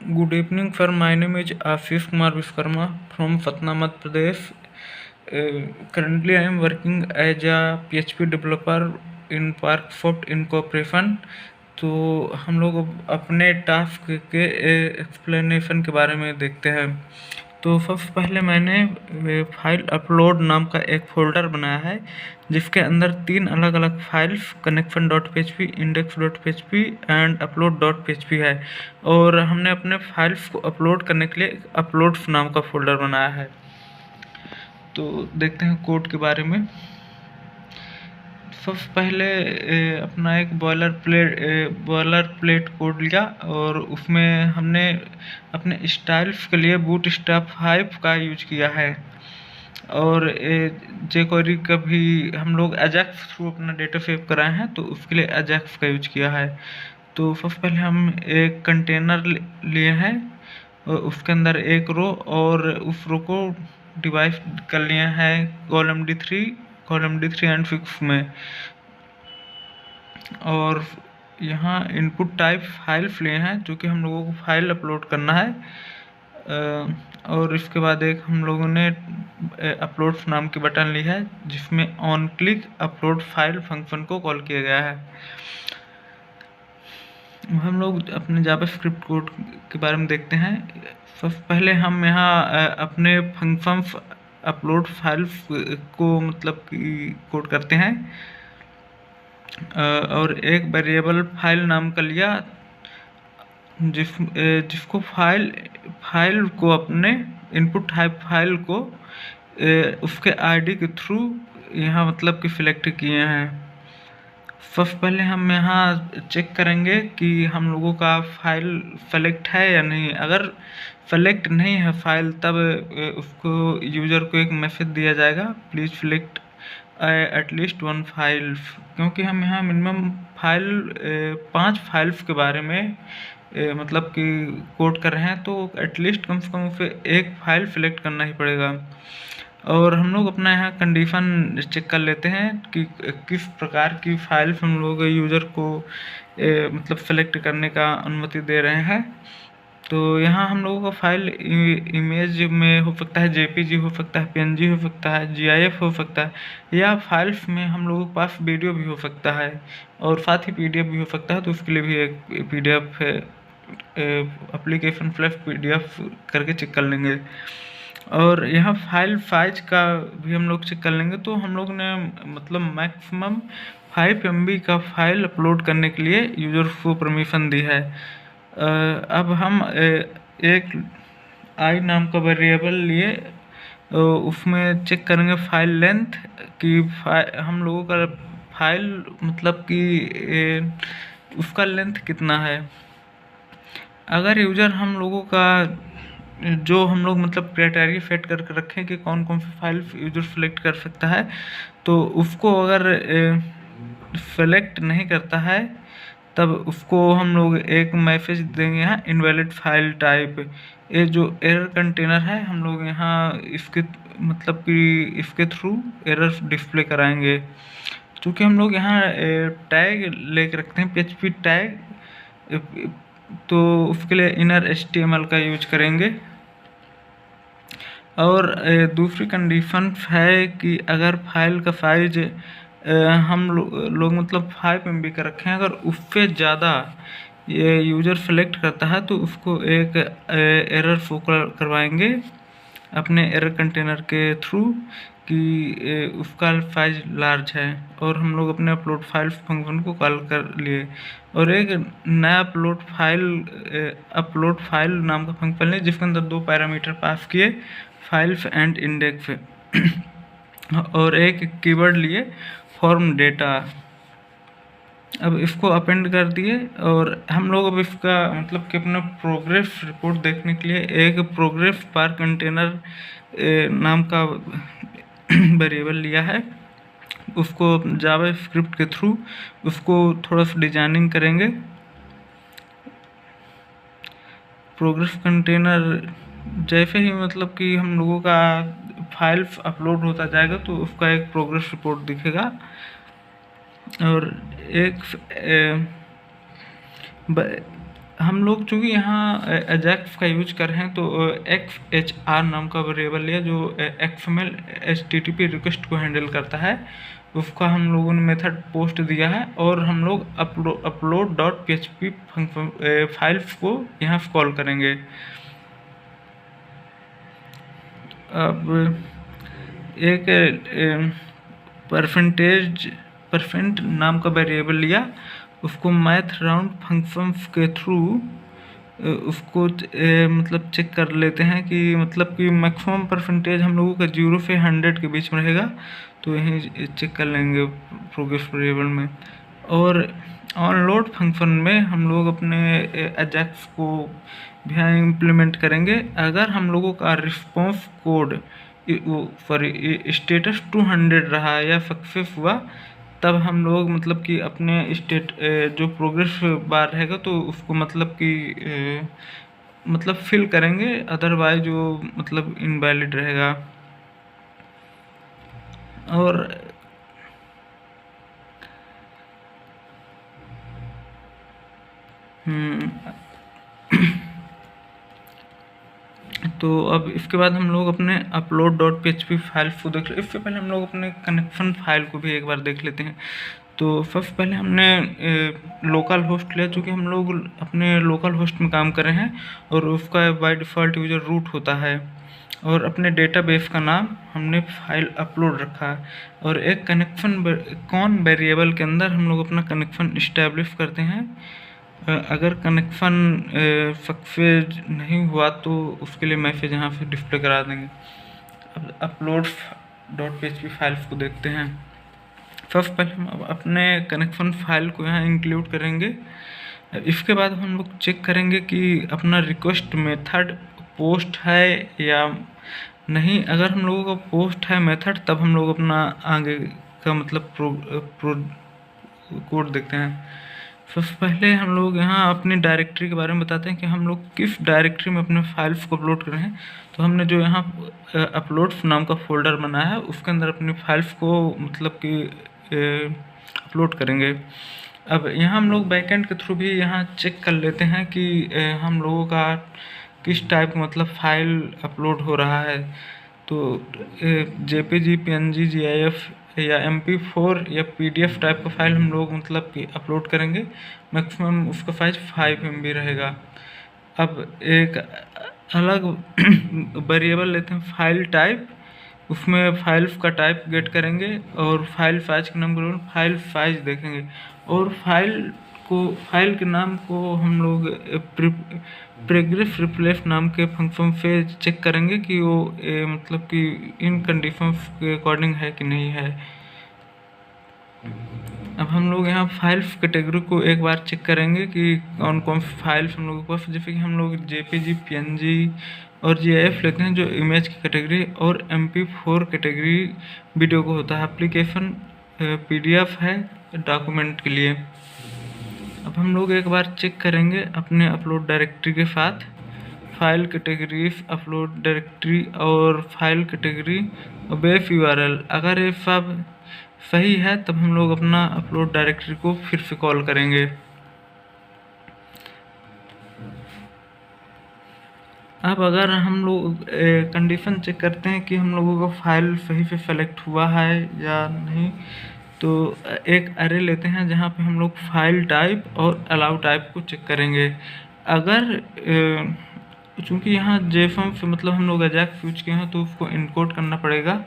Good evening, sir. My name is Ashish Kumar Vishkarma from Patna, Madhya Pradesh. Currently, I am working as a PHP developer in Parksoft Incorporation. तो हम लोग अपने task के explanation के बारे में देखते हैं। तो सबसे पहले मैंने फाइल अपलोड नाम का एक फ़ोल्डर बनाया है, जिसके अंदर 3 अलग अलग files connection dot php, index dot php and upload dot php है। और हमने अपने फाइल्स को अपलोड करने के लिए अपलोड्स नाम का फ़ोल्डर बनाया है। तो देखते हैं कोड के बारे में। सबसे पहले अपना एक बॉयलर प्लेट कोड लिया और उसमें हमने अपने स्टाइल्स के लिए बूटस्ट्रैप 5 का यूज किया है। और jQuery का भी हम लोग अजैक्स थ्रू अपना डेटा सेव कराए हैं, तो उसके लिए अजैक्स का यूज किया है। तो सबसे पहले हम एक कंटेनर लिए हैं और उसके अंदर एक रो, और उस रो को डिवाइड कर लिए हैं कॉलम D3 एंड 6 में। और यहाँ इनपुट टाइप फाइल्स लिए हैं, जो कि हम लोगों को फाइल अपलोड करना है। और इसके बाद एक हम लोगों ने अपलोड नाम की बटन ली है, जिसमें on click upload file function को कॉल किया गया है। हम लोग अपने जावास्क्रिप्ट कोड के बारे में देखते हैं। सबसे पहले हम यहाँ अपने फंक्शंस अपलोड फाइल्स को मतलब कि कोड करते हैं, और एक वेरिएबल फाइल नाम का लिया, जिसको फाइल को अपने इनपुट टाइप फाइल को उसके आईडी के थ्रू यहाँ मतलब कि सिलेक्ट किए हैं। सबसे पहले हम यहाँ चेक करेंगे कि हम लोगों का फाइल सेलेक्ट है या नहीं। अगर सेलेक्ट नहीं है फाइल, तब उसको यूज़र को एक मैसेज दिया जाएगा, प्लीज़ सिलेक्ट एटलीस्ट 1 फाइल। क्योंकि हम यहाँ मिनिमम 5 फाइल्स के बारे में मतलब कि कोड कर रहे हैं, तो एटलीस्ट कम से कम उसे एक फाइल सिलेक्ट करना ही पड़ेगा। और हम लोग अपना यहाँ कंडीशन चेक कर लेते हैं कि किस प्रकार की फाइल्स हम लोग यूज़र को मतलब सेलेक्ट करने का अनुमति दे रहे हैं। तो यहाँ हम लोगों का फाइल इमेज में हो सकता है, JPG हो सकता है, PNG हो सकता है, GIF हो सकता है, या फाइल्स में हम लोगों के पास वीडियो भी हो सकता है, और साथ ही PDF भी हो सकता है। तो उसके लिए भी एक PDF एप्लीकेशन प्लस PDF करके चेक कर लेंगे। और यहाँ फाइल साइज का भी हम लोग चेक कर लेंगे। तो हम लोग ने मतलब मैक्सिमम 5 MB का फाइल अपलोड करने के लिए यूज़र को परमिशन दी है। अब हम एक आई नाम का वेरिएबल लिए, उसमें चेक करेंगे फाइल लेंथ कि हम लोगों का फाइल मतलब कि उसका लेंथ कितना है। अगर यूज़र हम लोगों का जो हम लोग मतलब क्राइटेरिया सेट करके रखें कि कौन कौन सी फाइल यूज़र सेलेक्ट कर सकता है, तो उसको अगर सेलेक्ट नहीं करता है, तब उसको हम लोग एक मैसेज देंगे यहाँ इनवैलिड फाइल टाइप। ये जो एरर कंटेनर है, हम लोग यहाँ इसके मतलब कि इसके थ्रू एरर डिस्प्ले कराएंगे। क्योंकि हम लोग यहाँ टैग लेके रखते हैं PHP टैग, तो उसके लिए इनर HTML का यूज करेंगे। और दूसरी कंडीशन है कि अगर फाइल का साइज हम लोग मतलब 5 MB का रखें, अगर उससे ज़्यादा ये यूज़र सेलेक्ट करता है, तो उसको एक एरर शो करवाएंगे अपने एरर कंटेनर के थ्रू कि उसका साइज लार्ज है। और हम लोग अपने अपलोड फाइल फंक्शन को कॉल कर लिए, और एक नया अपलोड फाइल नाम का फंक्शन है, जिसके अंदर 2 पैरामीटर पास किए, फाइल्स एंड इंडेक्स और एक कीवर्ड लिए फॉर्म डेटा। अब इसको अपेंड कर दिए, और हम लोग अब इसका मतलब कि अपना प्रोग्रेस रिपोर्ट देखने के लिए एक प्रोग्रेस बार कंटेनर नाम का वेरिएबल लिया है। उसको जावास्क्रिप्ट के थ्रू उसको थोड़ा सा डिजाइनिंग करेंगे। प्रोग्रेस कंटेनर जैसे ही मतलब कि हम लोगों का फाइल अपलोड होता जाएगा, तो उसका एक प्रोग्रेस रिपोर्ट दिखेगा। और एक हम लोग चूँकि यहाँ एजाक्स का यूज कर रहे हैं तो XHR नाम का वेरिएबल लिया जो XML HTTP रिक्वेस्ट को हैंडल करता है, उसका हम लोगों ने मेथड पोस्ट दिया है और हम लोग अपलोड डॉट PHP फाइल्स को यहाँ कॉल करेंगे। अब एक परसेंट नाम का वेरिएबल लिया, उसको मैथ राउंड फंक्शंस के थ्रू उसको मतलब चेक कर लेते हैं कि मतलब कि मैक्सिमम परसेंटेज हम लोगों का 0 से 100 के बीच में रहेगा, तो यहीं चेक कर लेंगे प्रोग्रेस वेरिएबल में। और ऑनलोड फंक्शन में हम लोग अपने एजाक्स को भी इम्प्लीमेंट करेंगे। अगर हम लोगों का रिस्पॉन्स कोड स्टेटस 200 रहा या सक्सेस हुआ, तब हम लोग मतलब कि अपने जो प्रोग्रेस बार रहेगा तो उसको मतलब कि मतलब फिल करेंगे, अदरवाइज जो मतलब इनवैलिड रहेगा। और तो अब इसके बाद हम लोग अपने अपलोड डॉट PHP फाइल को देख ले। इससे पहले हम लोग अपने कनेक्शन फाइल को भी एक बार देख लेते हैं। तो सबसे पहले हमने लोकल होस्ट लिया, चूँकि हम लोग अपने लोकल होस्ट में काम कर रहे हैं और उसका बाय डिफ़ॉल्ट यूज़र रूट होता है, और अपने डेटाबेस का नाम हमने फाइल अपलोड रखा है। और एक कौन वेरिएबल के अंदर हम लोग अपना कनेक्शन इस्टेब्लिश करते हैं। अगर कनेक्शन सक्सेस नहीं हुआ तो उसके लिए मैसेज यहाँ से डिस्प्ले करा देंगे। अब अपलोड डॉट PHP फाइल्स को देखते हैं। सबसे पहले हम अपने कनेक्शन फाइल को यहाँ इंक्लूड करेंगे। इसके बाद हम लोग चेक करेंगे कि अपना रिक्वेस्ट मेथड पोस्ट है या नहीं। अगर हम लोगों का पोस्ट है मेथड, तब हम लोग अपना आगे का मतलब कोड देखते हैं। सबसे पहले हम लोग यहाँ अपनी डायरेक्टरी के बारे में बताते हैं कि हम लोग किस डायरेक्टरी में अपने फाइल्स को अपलोड कर रहे हैं। तो हमने जो यहाँ अपलोड्स नाम का फोल्डर बनाया है, उसके अंदर अपनी फाइल्स को मतलब कि अपलोड करेंगे। अब यहाँ हम लोग बैकएंड के थ्रू भी यहाँ चेक कर लेते हैं कि हम लोगों का किस टाइप मतलब फाइल अपलोड हो रहा है। तो JPG, PNG, GIF या MP4 या PDF टाइप का फाइल हम लोग मतलब कि अपलोड करेंगे। मैक्सिमम उसका साइज 5 MB रहेगा। अब एक अलग वेरिएबल लेते हैं फाइल टाइप, उसमें फाइल्स का टाइप गेट करेंगे और फाइल साइज के नाम को फाइल साइज देखेंगे। और फाइल के नाम को हम लोग प्रोग्रेस रिप्लेस नाम के फंक्शन से चेक करेंगे कि वो मतलब कि इन कंडीशंस के अकॉर्डिंग है कि नहीं है। अब हम लोग यहाँ फाइल्स कैटेगरी को एक बार चेक करेंगे कि कौन कौन सी फाइल्स हम लोगों के पास, जैसे कि हम लोग JPG, PNG और GIF लेते हैं जो इमेज की कैटेगरी, और MP4 कैटेगरी वीडियो को होता है। एप्लीकेशन PDF है डॉक्यूमेंट के लिए। अब हम लोग एक बार चेक करेंगे अपने अपलोड डायरेक्टरी के साथ फाइल कैटेगरीज, अपलोड डायरेक्टरी और फाइल कैटेगरी और बेस URL। अगर ये सब सही है तब हम लोग अपना अपलोड डायरेक्टरी को फिर से कॉल करेंगे। अब अगर हम लोग कंडीशन चेक करते हैं कि हम लोगों का फाइल सही से सेलेक्ट हुआ है या नहीं, तो एक अरे लेते हैं जहाँ पे हम लोग फाइल टाइप और अलाउ टाइप को चेक करेंगे। अगर चूँकि यहाँ JSON से मतलब हम लोग अजैक्स यूज किए हैं तो उसको इनकोड करना पड़ेगा।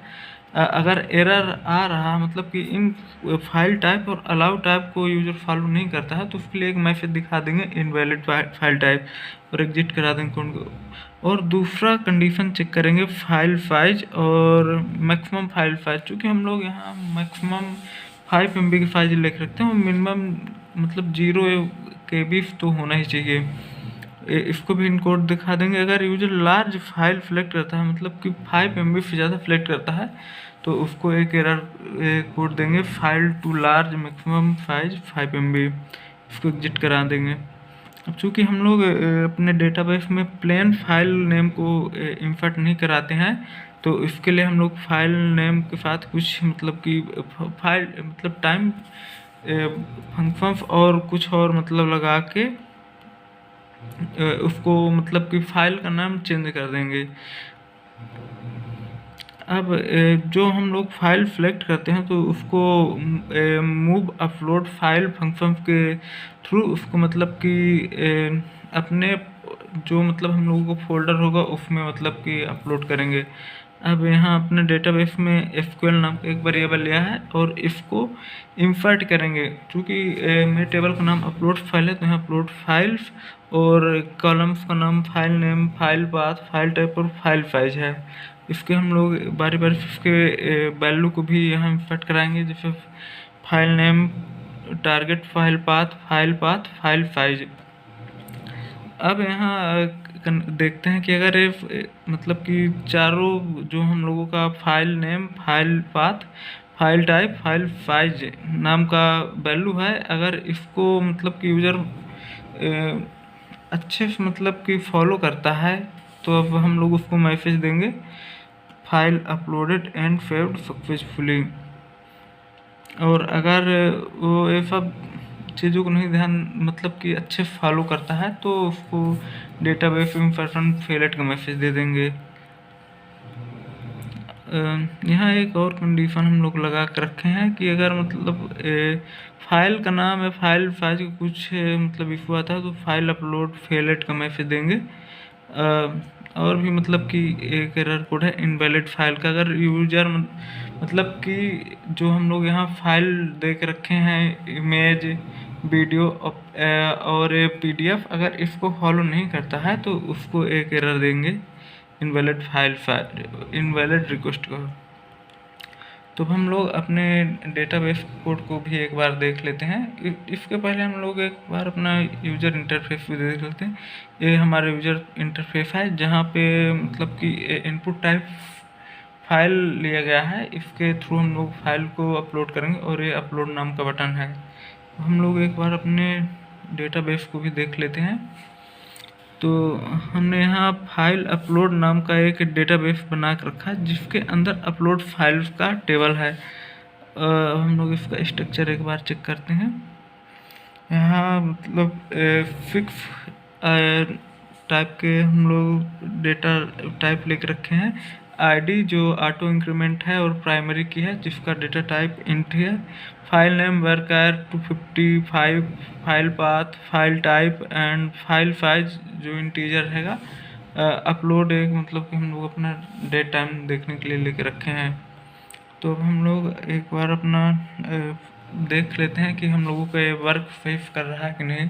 अगर एरर आ रहा मतलब कि इन फाइल टाइप और अलाउ टाइप को यूजर फॉलो नहीं करता है, तो उसके लिए एक मैसेज दिखा देंगे इनवैलिड फाइल टाइप और एग्जिट करा देंगे कोड को। और दूसरा कंडीशन चेक करेंगे फाइल साइज और मैक्सिमम फाइल साइज। चूँकि हम लोग यहाँ मैक्सिमम 5 MB की साइज लिख रखते हैं और मिनिमम मतलब 0 KB तो होना ही चाहिए। इसको भी इनकोड दिखा देंगे। अगर यूजर लार्ज फाइल सेलेक्ट करता है मतलब कि 5 MB से ज़्यादा सेलेक्ट करता है, तो उसको एक एरर कोड देंगे file too large maximum size 5 MB। इसको एग्जिट करा देंगे। अब चूँकि हम लोग अपने डेटाबेस में प्लेन फाइल नेम को इंसर्ट नहीं कराते हैं, तो इसके लिए हम लोग फाइल नेम के साथ कुछ मतलब कि फाइल मतलब टाइम फंक्शंस और कुछ और मतलब लगा के उसको मतलब कि फाइल का नाम चेंज कर देंगे। अब जो हम लोग फाइल सेलेक्ट करते हैं तो उसको मूव अपलोड फाइल फंक्शन के थ्रू उसको मतलब कि अपने जो मतलब हम लोगों को फोल्डर होगा उसमें मतलब कि अपलोड करेंगे। अब यहाँ अपने डेटाबेस में एसक्यूएल नाम का एक वेरिएबल लिया है और इसको इंसर्ट करेंगे। चूँकि मेरे टेबल का नाम अपलोड फाइल है तो यहाँ अपलोड फाइल्स और कॉलम्स का नाम file name, file path, file type और फाइल साइज है। इसके हम लोग बारी बारी से इसके वैल्यू को भी यहाँ इंसर्ट कराएंगे, जैसे file name, target file path, file size. अब यहाँ देखते हैं कि अगर ये मतलब कि चारों जो हम लोगों का file name, file path, file type, file size नाम का वैल्यू है, अगर इसको मतलब कि यूज़र अच्छे से मतलब कि फॉलो करता है तो अब हम लोग उसको मैसेज देंगे file uploaded and saved successfully. और अगर वो ये सब चीज़ों को नहीं ध्यान मतलब कि अच्छे से फॉलो करता है तो उसको डेटाबेस इंसर्शन फेलेट का मैसेज दे देंगे। यहाँ एक और कंडीशन हम लोग लगा कर रखे हैं कि अगर मतलब फाइल का नाम है, फाइल साइज कुछ मतलब इशू आता है तो फाइल अपलोड फेलेट का मैसेज देंगे। और भी मतलब कि एक एरर कोड है इनवैलिड फाइल का। अगर यूजर मतलब कि जो हम लोग यहाँ फाइल देख रखे हैं, इमेज, वीडियो और पीडीएफ, अगर इसको फॉलो नहीं करता है तो उसको एक एरर देंगे इनवैलिड इनवैलिड रिक्वेस्ट को। तो हम लोग अपने डेटाबेस कोड को भी एक बार देख लेते हैं। इसके पहले हम लोग एक बार अपना यूज़र इंटरफेस भी देख लेते हैं। ये हमारा यूज़र इंटरफेस है जहाँ पे मतलब कि इनपुट टाइप फाइल लिया गया है, इसके थ्रू हम लोग फाइल को अपलोड करेंगे और ये अपलोड नाम का बटन है। हम लोग एक बार अपने डेटाबेस को भी देख लेते हैं। तो हमने यहाँ फाइल अपलोड नाम का एक डेटाबेस बना कर रखा है जिसके अंदर अपलोड फाइल्स का टेबल है। हम लोग इसका स्ट्रक्चर एक बार चेक करते हैं। यहाँ मतलब फिक्स टाइप के हम लोग डेटा टाइप लेके रखे हैं। आईडी जो ऑटो इंक्रीमेंट है और प्राइमरी की है जिसका डेटा टाइप इंट है। File name worker 255, file path, file type and file size जो इंटीजर हैगा। अपलोड एक मतलब कि हम लोग अपना डेट टाइम देखने के लिए लेके रखे हैं। तो अब हम लोग एक बार अपना देख लेते हैं कि हम लोगों का ये वर्क फेस कर रहा है कि नहीं।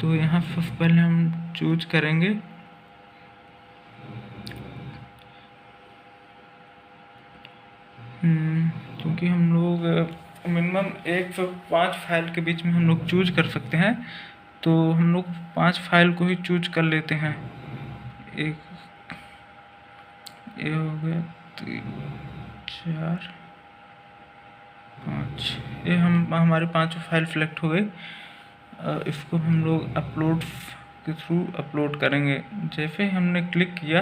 तो यहाँ सबसे पहले हम चूज करेंगे क्योंकि हम लोग मिनिमम 1 से 5 फाइल के बीच में हम लोग चूज कर सकते हैं, तो हम लोग 5 फाइल को ही चूज कर लेते हैं। एक ये हो गया, 3, 4, 5, ये हमारे 5 फाइल सेलेक्ट हो गई। इसको हम लोग अपलोड के थ्रू अपलोड करेंगे। जैसे ही हमने क्लिक किया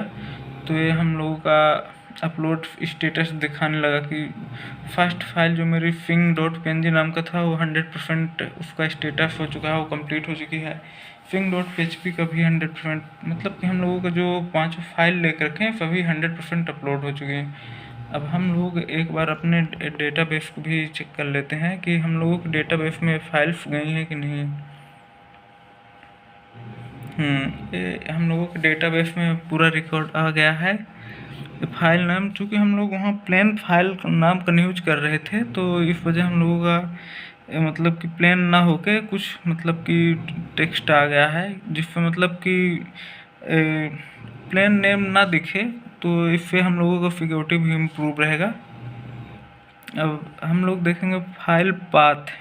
तो ये हम लोगों का अपलोड स्टेटस दिखाने लगा कि फर्स्ट फाइल जो मेरी fing.png नाम का था वो 100% उसका स्टेटस हो चुका है, वो कंप्लीट हो चुकी है। fing.php का भी 100%, मतलब कि हम लोगों का जो 5 फाइल लेकर रखे हैं सभी 100% अपलोड हो चुके हैं। अब हम लोग एक बार अपने डेटाबेस को भी चेक कर लेते हैं कि हम लोगों के डेटाबेस में फाइल्स गई हैं कि नहीं। ये हम लोगों के डेटाबेस में पूरा रिकॉर्ड आ गया है। फाइल नाम चूँकि हम लोग वहाँ प्लेन फाइल नाम का यूज कर रहे थे तो इस वजह हम लोगों का मतलब कि प्लेन ना होके कुछ मतलब कि टेक्स्ट आ गया है जिससे मतलब कि प्लेन नेम ना दिखे, तो इससे हम लोगों का सिक्योरिटी भी इम्प्रूव रहेगा। अब हम लोग देखेंगे फाइल पाथ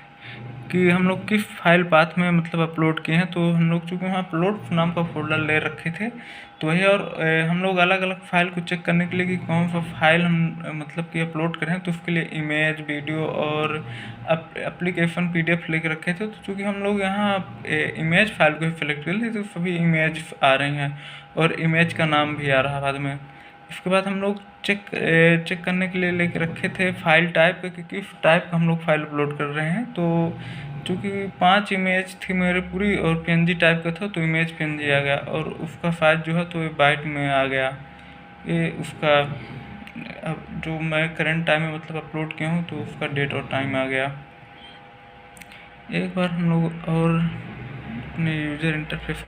कि हम लोग किस फाइल पाथ में मतलब अपलोड किए हैं। तो हम लोग चूँकि वहाँ अपलोड नाम का फोल्डर ले रखे थे तो वही, और हम लोग अलग अलग फाइल को चेक करने के लिए कि कौन सा फाइल हम मतलब कि अपलोड करें तो उसके लिए इमेज, वीडियो और एप्लीकेशन पीडीएफ लेके रखे थे। तो चूँकि हम लोग यहाँ इमेज फाइल को सेलेक्ट कर लिए तो सभी इमेज आ रही हैं और इमेज का नाम भी आ रहा बाद में। इसके बाद हम लोग चेक करने के लिए लेके रखे थे फाइल टाइप का कि किस टाइप का हम लोग फाइल अपलोड कर रहे हैं। तो चूँकि 5 इमेज थी मेरे पूरी और पीएनजी टाइप का था, तो इमेज पीएनजी आ गया और उसका साइज जो है तो ये बाइट में आ गया। ये उसका अब जो मैं करंट टाइम में मतलब अपलोड किया हूँ तो उसका डेट और टाइम आ गया। एक बार हम लोग और अपने यूज़र इंटरफेस